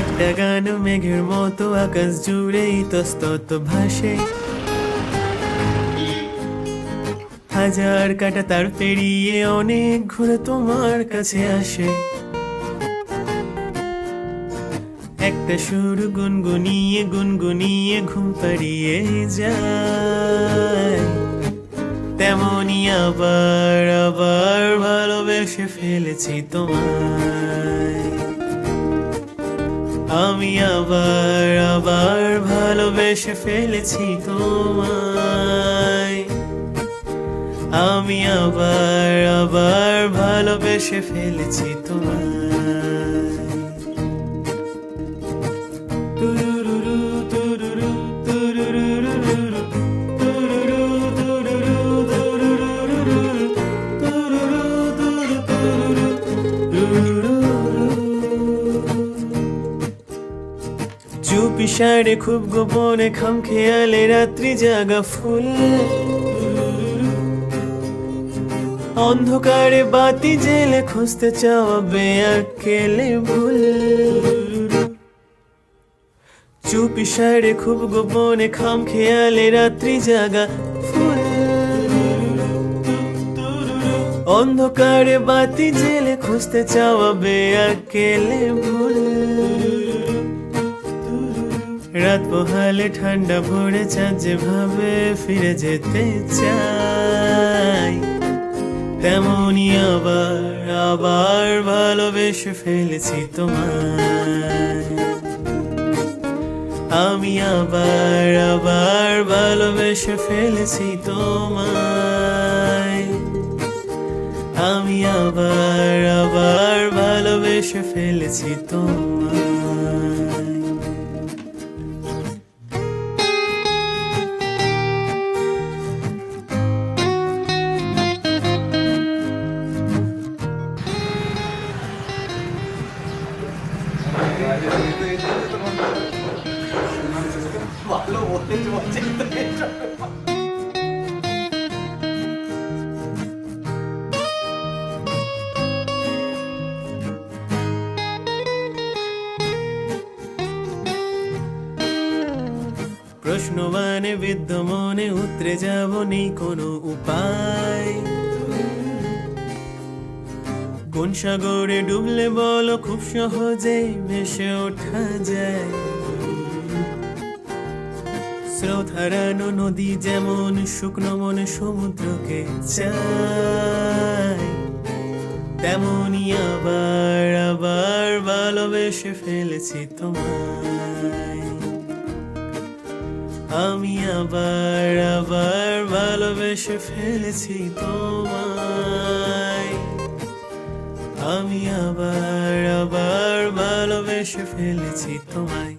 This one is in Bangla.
একটা গান মেঘের মতো আকাশ জুড়ে ইতস্তত ভাসে, হাজার কাটা তার পেরিয়ে অনেক ঘুরে তোমার কাছে আসে। একটা সুর গুনগুনিয়ে গুনগুনিয়ে ঘুম পাড়িয়ে যায়, তেমনি আবার আবার ভালোবেসে ফেলেছি তোমায়। আমি আবার আবার ভালোবেসে ফেলেছি তোমায়। আমি আবার আবার ভালোবেসে ফেলেছি তোমায়। তুরুরু তুরুরু তুরুরু তুরুরু তুরুরু তুরুরু। চুপি সারে খুব গোপনে খাম খেয়ালে রাত্রি জাগা ফুল, অন্ধকারে বাতি জেলে খুঁজতে চাওয়া বেয়াকেলে ভুল। চুপি সারে খুব গোপনে খাম খেয়ালে রাত্রি জাগা ফুল, অন্ধকারে বাতি জেলে খুঁজতে চাওয়া বেয়াকেলে ভুল। রাত পোহালে ঠান্ডা ভরে চাঁদ যেভাবে ফিরে যেতে চাই, তেমনি আবার আবার ভালোবেসে ফেলেছি তোমায়। আমি আবার আবার ভালোবেসে ফেলেছি তোমায়। আমি আবার আবার ভালোবেসে ফেলেছি তোমায়। ভালো বলতে বলছে প্রশ্নবানে বিদ্ধ মনে উতরে যাব নেই কোনো উপায়। কোন সাগরে ডুবলে বলো খুব সহজেই ভেসে ওঠা যায়। স্রোত হারানো নদী যেমন শুকনো মনে সমুদ্রকে চায়, তেমনি আবার আবার ভালোবেসে ফেলেছি তোমায়। আমি আবার আবার ভালোবেসে ফেলেছি তোমায়। আমি আবার আবার ভালোবেসে ফেলেছি তোমায়।